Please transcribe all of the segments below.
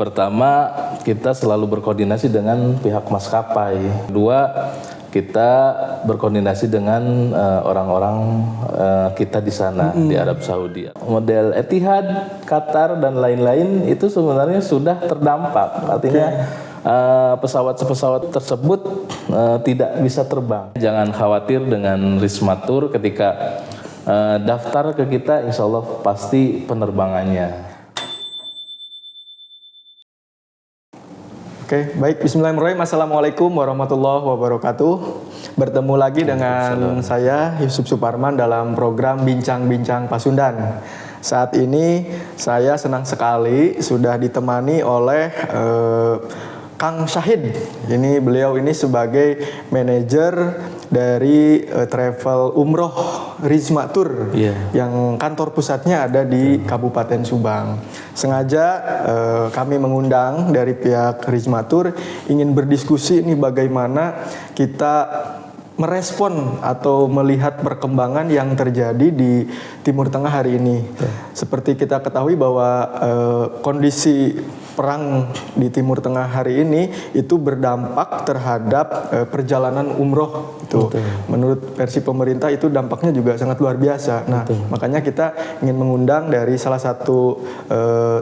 Pertama, kita selalu berkoordinasi dengan pihak maskapai. Kedua, kita berkoordinasi dengan orang-orang kita di sana di Arab Saudi. Model Etihad, Qatar dan lain-lain itu sebenarnya sudah terdampak. Artinya pesawat-pesawat tersebut tidak bisa terbang. Jangan khawatir dengan Risma Tour ketika daftar ke kita, insya Allah pasti penerbangannya. Oke, baik. Bismillahirrahmanirrahim. Assalamualaikum warahmatullahi wabarakatuh. Bertemu lagi dengan saya Yusuf Suparman dalam program Bincang-Bincang Pasundan. Saat ini saya senang sekali sudah ditemani oleh Kang Syahid. Beliau ini sebagai manajer dari travel umroh Risma Tour yang kantor pusatnya ada di Kabupaten Subang. Sengaja kami mengundang dari pihak Risma Tour ingin berdiskusi ini bagaimana kita merespon atau melihat perkembangan yang terjadi di Timur Tengah hari ini. Seperti kita ketahui bahwa kondisi perang di Timur Tengah hari ini itu berdampak terhadap perjalanan umroh itu. Menurut versi pemerintah itu dampaknya juga sangat luar biasa. Nah, makanya kita ingin mengundang dari salah satu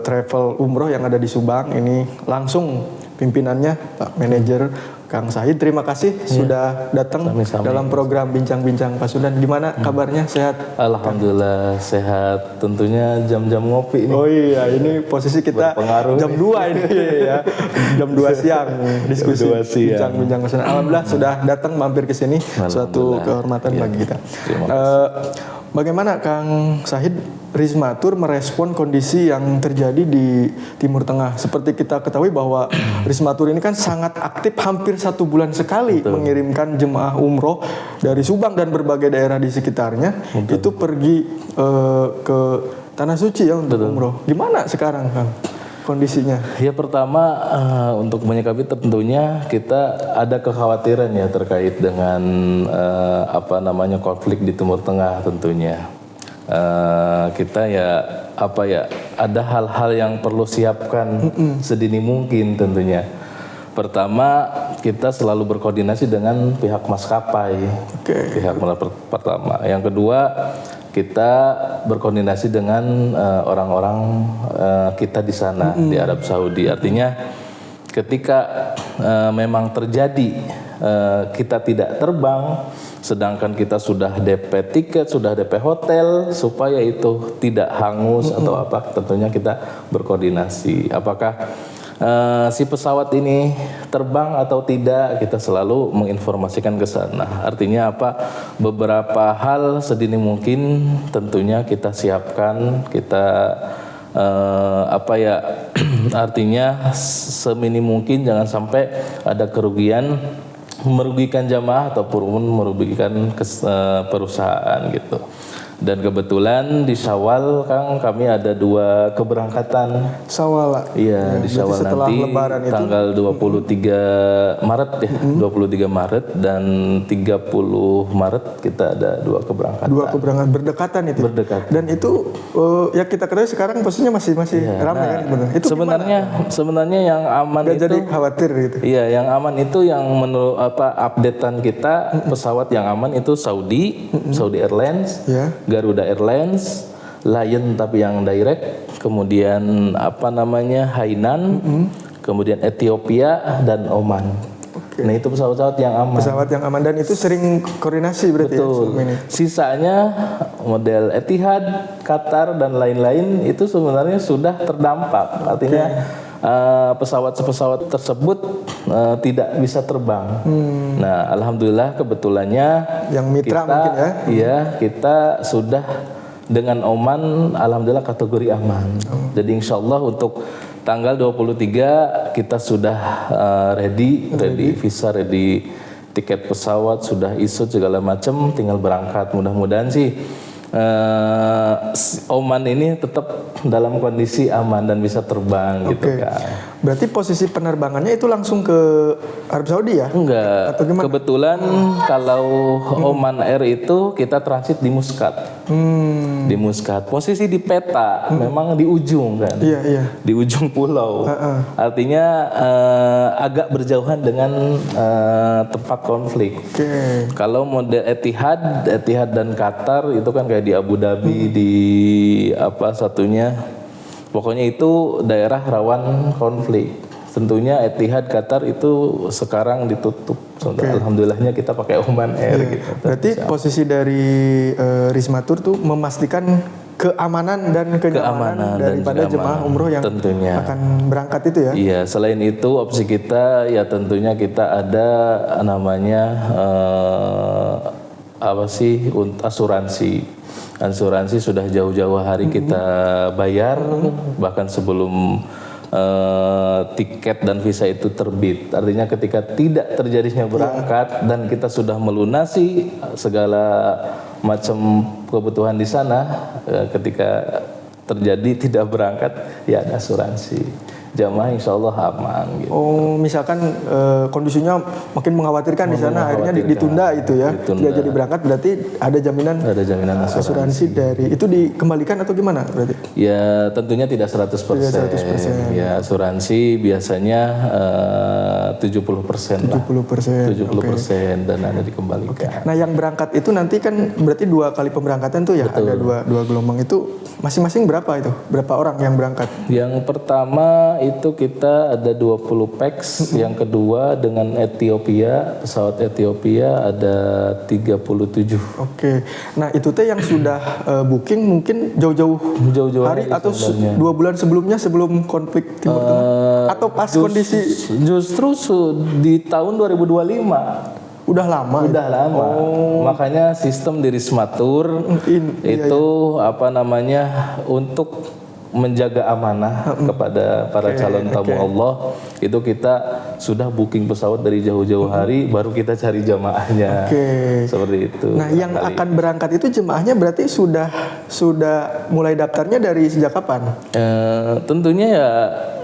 travel umroh yang ada di Subang ini langsung pimpinannya Pak Manajer Kang Syahid. Terima kasih sudah datang dalam program Bincang-Bincang Pasundan. Gimana kabarnya? Sehat? Alhamdulillah sehat. Tentunya jam-jam ngopi ini. Oh iya, ini posisi kita jam 2 ini ya. Jam 2 siang diskusi Bincang-Bincang Pasundan. Alhamdulillah sudah datang mampir ke sini. Suatu kehormatan bagi kita. Bagaimana Kang Syahid, Risma Tour merespon kondisi yang terjadi di Timur Tengah? Seperti kita ketahui bahwa Risma Tour ini kan sangat aktif, hampir 1 bulan sekali mengirimkan jemaah umroh dari Subang dan berbagai daerah di sekitarnya itu pergi ke Tanah Suci ya untuk umroh. Gimana sekarang Kang kondisinya? Ya, pertama untuk menyikapi tentunya kita ada kekhawatiran ya terkait dengan konflik di Timur Tengah tentunya. Kita ada hal-hal yang perlu siapkan sedini mungkin tentunya. Pertama, kita selalu berkoordinasi dengan pihak maskapai. Pertama. Yang kedua, kita berkoordinasi dengan orang-orang kita di sana di Arab Saudi. Artinya ketika memang terjadi kita tidak terbang, sedangkan kita sudah DP tiket, sudah DP hotel, supaya itu tidak hangus atau apa, tentunya kita berkoordinasi. Apakah si pesawat ini terbang atau tidak, kita selalu menginformasikan ke sana. Artinya apa? Beberapa hal sedini mungkin tentunya kita siapkan, kita artinya seminim mungkin jangan sampai ada kerugian, merugikan jamaah ataupun merugikan perusahaan gitu. Dan kebetulan di Syawal Kang kami ada 2 keberangkatan. Syawal. Iya, di Syawal nanti tanggal 23 Maret ya. 23 Maret dan 30 Maret kita ada 2 keberangkatan. 2 keberangkatan berdekatan itu. Berdekatan. Dan itu ya kita ketahui sekarang posisinya masih ramai kan sebenarnya. Itu sebenarnya yang aman itu jadi khawatir gitu. Iya, yang aman itu yang menurut updatean kita pesawat yang aman itu Saudi Airlines. Garuda Airlines, Lion tapi yang direct, kemudian Hainan, kemudian Ethiopia dan Oman. Nah itu pesawat-pesawat yang aman. Pesawat yang aman dan itu sering koordinasi berarti. Betul. Ya, sisanya model Etihad, Qatar dan lain-lain itu sebenarnya sudah terdampak. Artinya pesawat-pesawat tersebut tidak bisa terbang. Nah, alhamdulillah kebetulannya yang mitra kita, mungkin ya. Iya, kita sudah dengan Oman alhamdulillah kategori aman. Jadi insya Allah untuk tanggal 23 kita sudah ready visa, ready tiket pesawat, sudah isut segala macam, tinggal berangkat. Mudah-mudahan sih Oman ini tetap dalam kondisi aman dan bisa terbang gitu kan. Berarti posisi penerbangannya itu langsung ke Arab Saudi ya? Enggak. Atau gimana? Kebetulan kalau Oman Air itu kita transit di Muscat. Di Muscat. Posisi di peta memang di ujung kan. Iya, iya. Di ujung pulau. Artinya agak berjauhan dengan tempat konflik. Oke. Kalau model Etihad dan Qatar itu kan kayak di Abu Dhabi, di apa satunya, pokoknya itu daerah rawan konflik. Tentunya Etihad Qatar itu sekarang ditutup. Alhamdulillahnya kita pakai Oman Air gitu. Berarti posisi dari Risma Tour tuh memastikan keamanan dan kenyamanan daripada jemaah umroh yang tentunya akan berangkat itu ya? Iya, selain itu opsi kita ya tentunya kita ada namanya asuransi. Asuransi sudah jauh-jauh hari kita bayar, bahkan sebelum tiket dan visa itu terbit. Artinya ketika tidak terjadinya berangkat dan kita sudah melunasi segala macam kebutuhan di sana, ketika terjadi tidak berangkat ya ada asuransi. Jamaah insya Allah aman gitu. Oh, misalkan kondisinya makin mengkhawatirkan di sana, akhirnya ditunda itu ya, tidak jadi berangkat, berarti ada jaminan asuransi dari itu dikembalikan atau gimana berarti? Ya tentunya tidak 100%. Ya asuransi biasanya 70% lah. 70% dan ada dikembalikan. Nah yang berangkat itu nanti kan berarti 2 kali pemberangkatan tuh ya. Betul. Ada dua gelombang itu masing-masing berapa itu? Berapa orang yang berangkat? Yang pertama itu kita ada 20 pax, yang kedua dengan Ethiopia, pesawat Ethiopia ada 37. Oke. Nah, itu teh yang sudah booking mungkin jauh-jauh hari atau 2 bulan sebelumnya sebelum konflik Timur Tengah atau pas kondisi justru di tahun 2025. Udah lama. Oh. Makanya sistem di Risma Tour itu apa namanya untuk menjaga amanah kepada para calon tamu Allah, itu kita sudah booking pesawat dari jauh-jauh hari, baru kita cari jamaahnya. Seperti itu. Nah, yang akan berangkat itu jemaahnya berarti sudah mulai daftarnya dari sejak kapan? Tentunya ya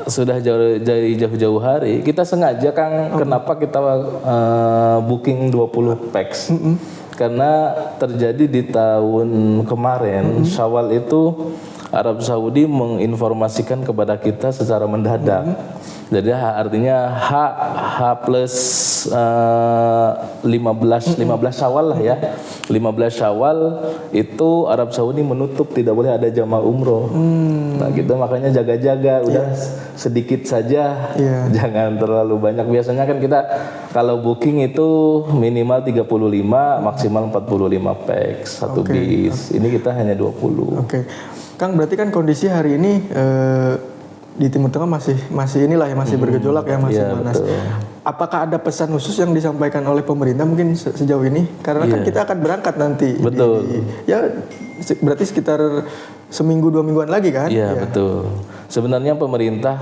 sudah jauh-jauh hari. Kita sengaja Kang, kenapa kita booking 20 pax? Karena terjadi di tahun kemarin Syawal itu Arab Saudi menginformasikan kepada kita secara mendadak. Jadi artinya H plus 15 Syawal lah ya. 15 Syawal itu Arab Saudi menutup, tidak boleh ada jamaah umroh. Nah gitu, makanya jaga-jaga, udah sedikit saja, jangan terlalu banyak. Biasanya kan kita kalau booking itu minimal 35, maksimal 45 pax satu bis. Ini kita hanya 20. Kang, berarti kan kondisi hari ini di Timur Tengah masih bergejolak ya, masih panas. Betul. Apakah ada pesan khusus yang disampaikan oleh pemerintah mungkin sejauh ini? Karena kan kita akan berangkat nanti. Betul. Berarti sekitar seminggu 2 mingguan lagi kan? Iya, betul. Sebenarnya pemerintah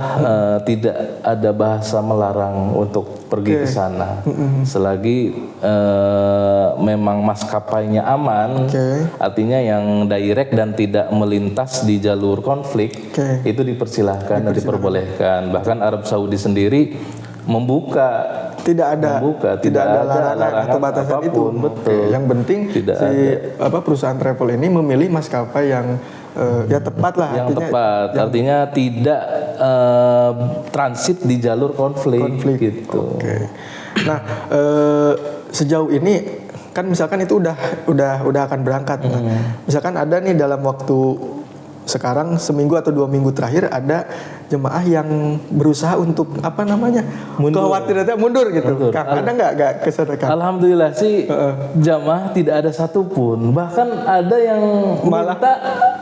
tidak ada bahasa melarang untuk pergi ke sana. Selagi memang maskapainya aman, artinya yang direct dan tidak melintas di jalur konflik, itu dipersilahkan dan diperbolehkan. Bahkan Arab Saudi sendiri membuka, tidak ada larangan atau batasan apapun, itu. Betul. Yang penting perusahaan travel ini memilih maskapai yang tepat lah. Yang tepat, artinya tidak transit di jalur konflik. Gitu. Nah, sejauh ini kan misalkan itu udah akan berangkat. Misalkan ada nih dalam waktu sekarang seminggu atau 2 minggu terakhir ada jemaah yang berusaha untuk kekhawatirannya mundur gitu. Kang, ada nggak kesana Kang? Alhamdulillah sih jamaah tidak ada satupun. Bahkan ada yang minta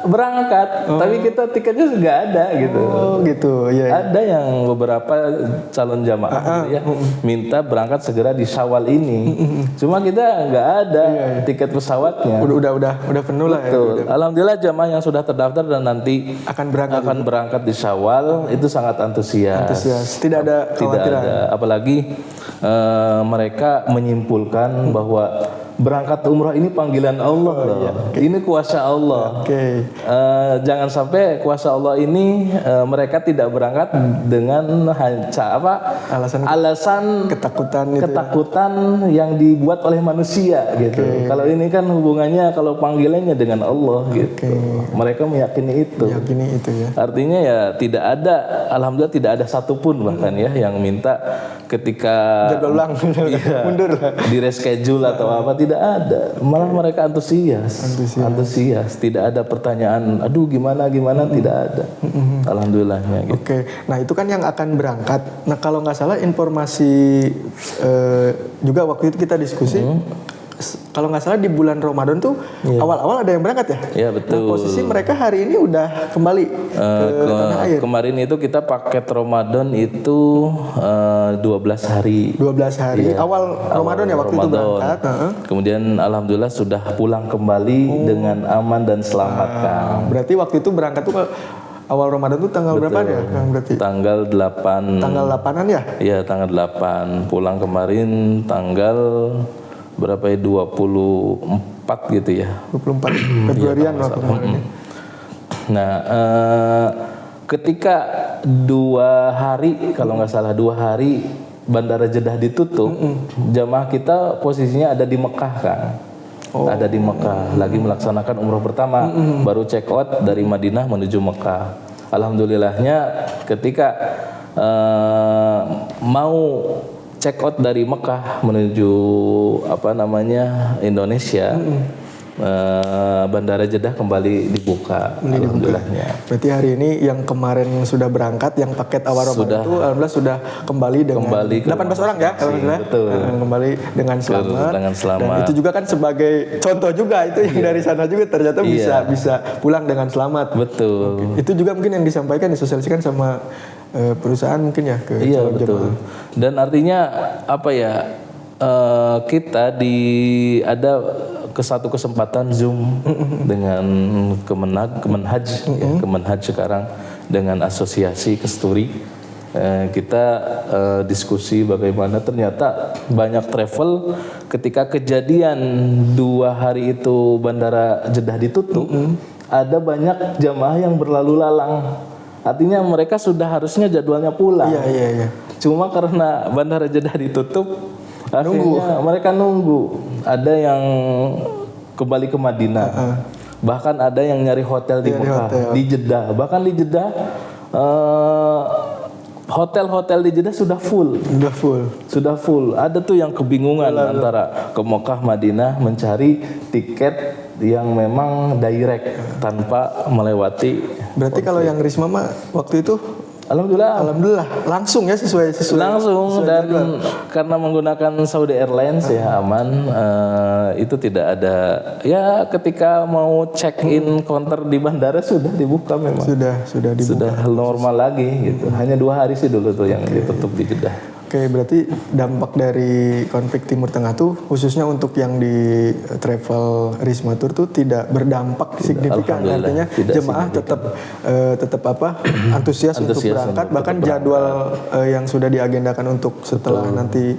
berangkat, tapi kita tiketnya nggak ada gitu. Oh gitu. Ada yang beberapa calon jamaah minta berangkat segera di Syawal ini. Cuma kita nggak ada tiket pesawatnya. Udah penuh lah ya. Alhamdulillah jamaah yang sudah terdaftar dan nanti akan berangkat di Syawal itu sangat antusias. Tidak ada kekhawatiran. Apalagi mereka menyimpulkan bahwa berangkat umrah ini panggilan Allah loh. Ini kuasa Allah. Oke. Jangan sampai kuasa Allah ini mereka tidak berangkat dengan alasan Ketakutan itu. ketakutan yang dibuat oleh manusia gitu. Kalau ini kan hubungannya, kalau panggilannya dengan Allah gitu. Mereka meyakini itu. Meyakini itu ya. Artinya ya tidak ada, alhamdulillah tidak ada satupun bahkan ya yang minta ketika Jadwal ulang, mundur. di reschedule atau apa, tidak ada. Malah mereka antusias. Tidak ada pertanyaan, aduh gimana tidak ada. Alhamdulillahnya gitu. Oke, nah itu kan yang akan berangkat. Nah kalau nggak salah informasi juga waktu itu kita diskusi, kalau nggak salah di bulan Ramadan tuh awal-awal ada yang berangkat ya? Iya betul. Nah, posisi mereka hari ini udah kembali ke tanah air. Kemarin itu kita paket Ramadan itu 12 hari. 12 hari awal Ramadan ya waktu itu berangkat. Kemudian alhamdulillah sudah pulang kembali dengan aman dan selamat Kang. Berarti waktu itu berangkat tuh awal Ramadan tuh tanggal berapa ya Kang berarti? Tanggal 8. Tanggal 8-an ya? Iya, tanggal 8. Pulang kemarin tanggal berapa ya? 24 gitu ya. 24 Februarian waktu kemarin. Nah, ketika 2 hari, kalau nggak salah 2 hari Bandara Jeddah ditutup, jamaah kita posisinya ada di Mekah Kang. Ada di Mekah, lagi melaksanakan umroh pertama, baru check out dari Madinah menuju Mekah. Alhamdulillahnya ketika mau check out dari Mekah menuju Indonesia, Bandara Jeddah kembali dibuka. Alhamdulillahnya. Berarti hari ini yang kemarin sudah berangkat, yang paket awal Ramadan itu alhamdulillah sudah kembali dengan 18 orang ya, alhamdulillah. Kembali dengan selamat. Dan itu juga kan sebagai contoh juga itu yang dari sana juga ternyata bisa pulang dengan selamat. Betul. Itu juga mungkin yang disampaikan, disosialisikan sama perusahaan mungkin ya ke calon jemaah. Dan artinya kita ada ke satu kesempatan Zoom dengan Kemenhaj sekarang dengan Asosiasi Kesturi. Kita diskusi bagaimana ternyata banyak travel ketika kejadian 2 hari itu Bandara Jeddah ditutup, ada banyak jamaah yang berlalu lalang. Artinya mereka sudah harusnya jadwalnya pulang. Iya. Cuma karena Bandara Jeddah ditutup, akhirnya mereka nunggu. Ada yang kembali ke Madinah, bahkan ada yang nyari hotel di Mekah, di Jeddah. Bahkan di Jeddah, hotel-hotel di Jeddah sudah full. Ada tuh yang kebingungan antara ke Mekah, Madinah mencari tiket yang memang direct tanpa melewati. Berarti kalau yang Risma mah waktu itu Alhamdulillah langsung ya sesuai dan karena menggunakan Saudi Airlines ya aman. Itu tidak ada ya, ketika mau check in counter di bandara sudah dibuka memang. Sudah dibuka. Sudah normal lagi gitu. Hanya 2 hari sih dulu tuh yang ditutup di Jeddah. Oke, berarti dampak dari konflik Timur Tengah tuh khususnya untuk yang di travel Risma Tour tuh tidak berdampak signifikan. Artinya jemaah tetap antusias untuk berangkat, bahkan jadwal yang sudah diagendakan untuk setelah nanti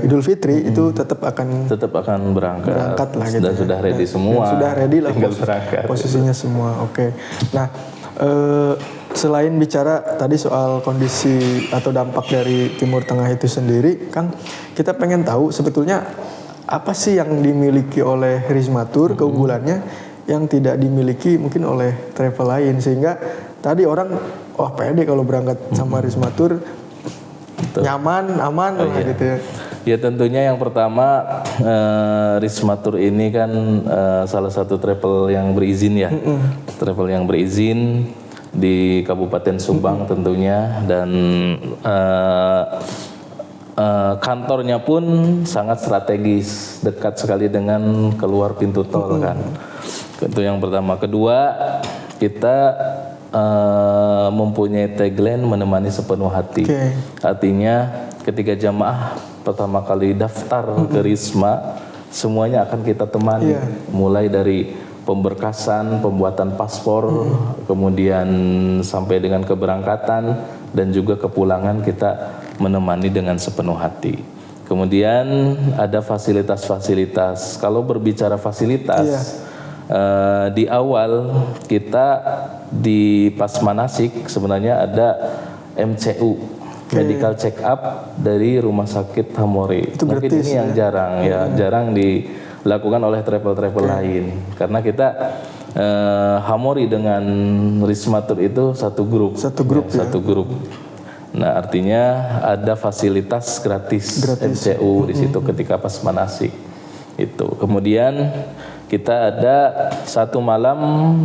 Idul Fitri itu tetap akan berangkat lah gitu. Dan sudah ready semua. Sudah ready lah posisinya semua. Oke. Nah, selain bicara tadi soal kondisi atau dampak dari Timur Tengah itu sendiri, Kang, kita pengen tahu sebetulnya apa sih yang dimiliki oleh Risma Tour, keunggulannya yang tidak dimiliki mungkin oleh travel lain, sehingga tadi orang pede kalau berangkat sama Risma Tour, nyaman, aman gitu ya. Ya tentunya yang pertama Risma Tour ini kan salah satu travel yang berizin ya, travel yang berizin di Kabupaten Subang tentunya, dan kantornya pun sangat strategis, dekat sekali dengan keluar pintu tol kan. Itu yang pertama. Kedua, kita mempunyai tagline menemani sepenuh hati. Artinya ketika jamaah pertama kali daftar ke Risma, semuanya akan kita temani, mulai dari pemberkasan, pembuatan paspor, kemudian sampai dengan keberangkatan dan juga kepulangan kita menemani dengan sepenuh hati. Kemudian ada fasilitas-fasilitas. Kalau berbicara fasilitas, di awal kita di pas manasik sebenarnya ada MCU, medical check up dari Rumah Sakit Hamori. Itu Mungkin gratis, ini yang jarang jarang dilakukan oleh travel-travel lain. Karena kita Hamori dengan Rismatur itu satu grup. Satu grup. Nah, artinya ada fasilitas gratis. MCU di situ ketika pas manasik. Itu. Kemudian kita ada 1 malam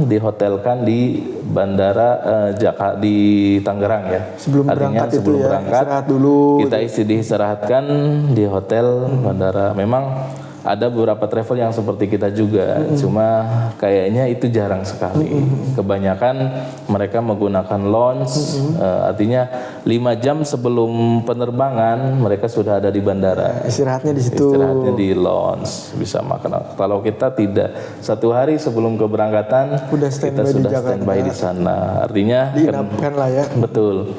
dihotelkan di bandara di Tangerang ya. Artinya sebelum berangkat istirahat dulu. Kita diistirahatkan di hotel bandara. Memang ada beberapa travel yang seperti kita juga, cuma kayaknya itu jarang sekali. Kebanyakan mereka menggunakan lounge, artinya 5 jam sebelum penerbangan mereka sudah ada di bandara. Istirahatnya di situ. Istirahatnya di lounge, bisa makan. Kalau kita tidak, 1 hari sebelum keberangkatan kita sudah standby di sana. Artinya diinapkan lah ya. Betul.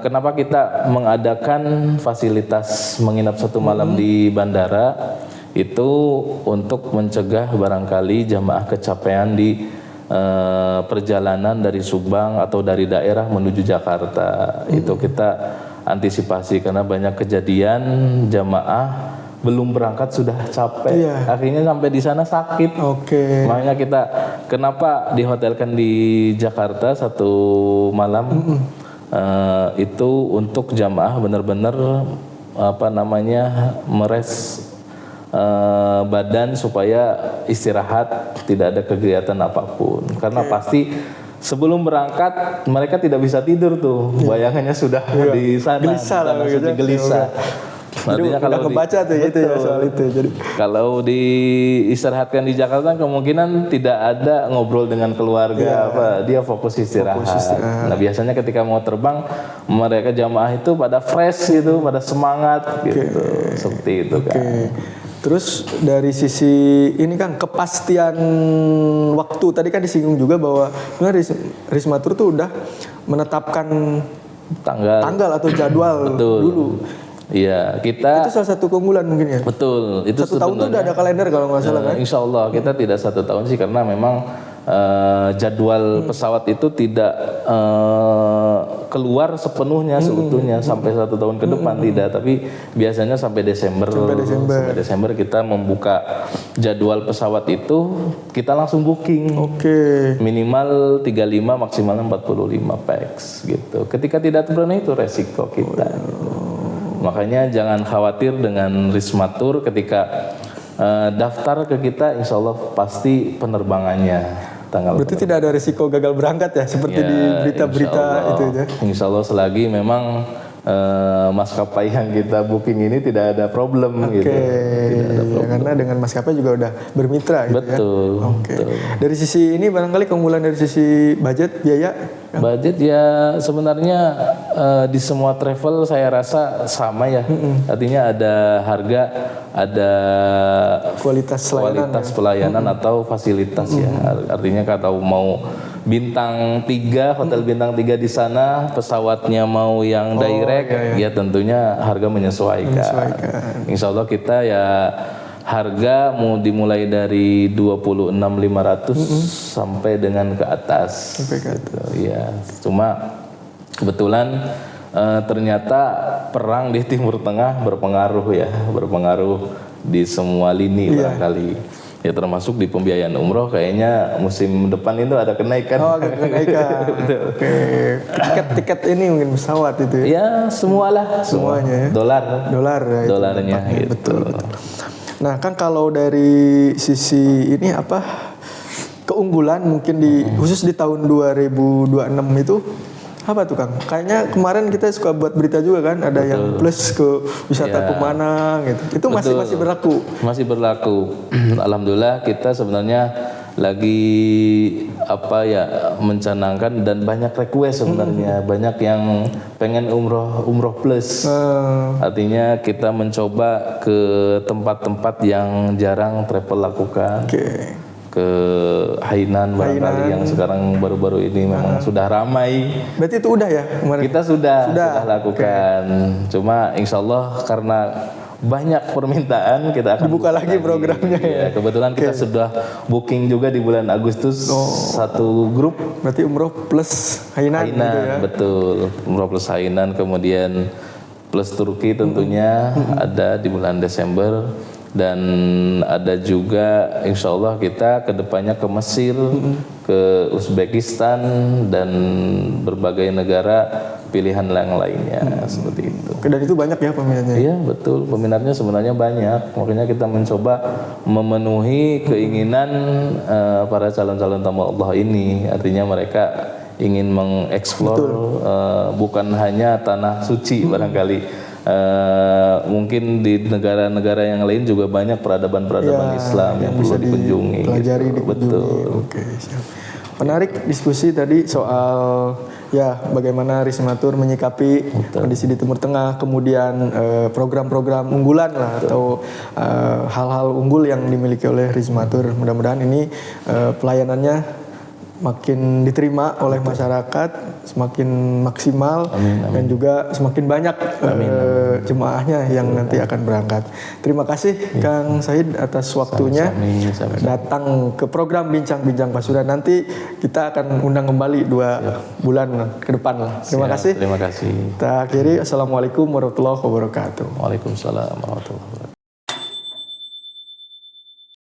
Kenapa kita mengadakan fasilitas menginap 1 malam di bandara? Itu untuk mencegah barangkali jamaah kecapean di perjalanan dari Subang atau dari daerah menuju Jakarta. Itu kita antisipasi karena banyak kejadian jamaah belum berangkat sudah capek, akhirnya sampai di sana sakit. Makanya kita kenapa dihotelkan di Jakarta 1 malam? Itu untuk jamaah benar-benar meres badan supaya istirahat, tidak ada kegiatan apapun. Karena pasti sebelum berangkat mereka tidak bisa tidur tuh, bayangannya sudah di sana, gelisah. Artinya kalau kebaca tuh itu ya soal itu. Jadi kalau diistirahatkan di Jakarta kemungkinan tidak ada ngobrol dengan keluarga, dia fokus istirahat. Nah, biasanya ketika mau terbang mereka jamaah itu pada fresh gitu, pada semangat gitu. Seperti itu kan. Terus dari sisi ini kan kepastian waktu, tadi kan disinggung juga bahwa Rismatur tuh udah menetapkan tanggal atau jadwal dulu. Iya, kita itu salah satu keunggulan mungkin ya. Betul, itu 1 tahun itu udah ada kalender kalau nggak salah kan. Insya Allah kita tidak 1 tahun sih karena memang jadwal pesawat itu tidak keluar sepenuhnya seutuhnya sampai 1 tahun ke depan tidak, tapi biasanya sampai Desember. Sampai Desember kita membuka jadwal pesawat itu kita langsung booking. Minimal 35 maksimal 45 pax gitu. Ketika tidak terpenuhi itu resiko kita. Makanya jangan khawatir dengan Rismatur ketika daftar ke kita, insya Allah pasti penerbangannya tanggal. Berarti tidak ada risiko gagal berangkat ya seperti di berita-berita itu ya. Insya Allah selagi memang maskapai yang kita booking ini tidak ada problem gitu. Tidak ada problem. Karena dengan maskapai juga udah bermitra gitu betul. Dari sisi ini barangkali keunggulan dari sisi budget, biaya? Budget ya sebenarnya di semua travel saya rasa sama ya. Artinya ada harga, ada kualitas pelayanan atau fasilitas ya. Artinya kalau mau bintang 3, hotel bintang 3 di sana, pesawatnya mau yang direct, ya tentunya harga menyesuaikan. Insya Allah kita ya harga mau dimulai dari 26.500 sampai dengan ke atas. Gitu, ya. Cuma kebetulan ternyata perang di Timur Tengah berpengaruh di semua lini barangkali. Ya termasuk di pembiayaan umroh kayaknya musim depan itu ada kenaikan. Tiket ini mungkin pesawat itu ya? Ya semuanya ya. Dolarnya ya, gitu. Betul. Nah kan kalau dari sisi ini keunggulan mungkin khusus di tahun 2026 itu apa tuh Kang? Kayaknya kemarin kita suka buat berita juga kan, ada yang plus ke wisata kemana gitu. Itu masih berlaku? Masih berlaku. Alhamdulillah kita sebenarnya lagi mencanangkan dan banyak request sebenarnya. Banyak yang pengen umroh plus. Artinya kita mencoba ke tempat-tempat yang jarang travel lakukan. ke Hainan barangkali yang sekarang baru-baru ini memang sudah ramai. Berarti itu udah ya kemarin? Kita sudah lakukan. Cuma insya Allah karena banyak permintaan kita akan dibuka lagi programnya ya. Kebetulan kita sudah booking juga di bulan Agustus satu grup. Berarti umroh plus Hainan gitu ya. Betul, umroh plus Hainan, kemudian plus Turki tentunya ada di bulan Desember, dan ada juga insya Allah kita kedepannya ke Mesir, ke Uzbekistan, dan berbagai negara pilihan yang lainnya seperti itu. Dan itu banyak ya peminatnya? Iya betul, peminatnya sebenarnya banyak. Makanya kita mencoba memenuhi keinginan para calon-calon tamu Allah ini. Artinya mereka ingin mengeksplor bukan hanya tanah suci barangkali. Mungkin di negara-negara yang lain juga banyak peradaban-peradaban Islam yang perlu dikunjungi. Pelajari, gitu. Betul. Oke, siap. Menarik diskusi tadi soal ya bagaimana Rismatur menyikapi kondisi di Timur Tengah, kemudian program-program unggulan lah atau hal-hal unggul yang dimiliki oleh Rismatur. Mudah-mudahan ini pelayanannya makin diterima oleh masyarakat, semakin maksimal, dan juga semakin banyak jemaahnya yang nanti akan berangkat. Terima kasih Kang Said atas waktunya datang ke program Bincang-Bincang Pasuruan. Nanti kita akan undang kembali 2 bulan ke depan lah. Terima kasih. Terima kasih. Kita akhiri. Assalamualaikum warahmatullahi wabarakatuh. Waalaikumsalam warahmatullahi wabarakatuh.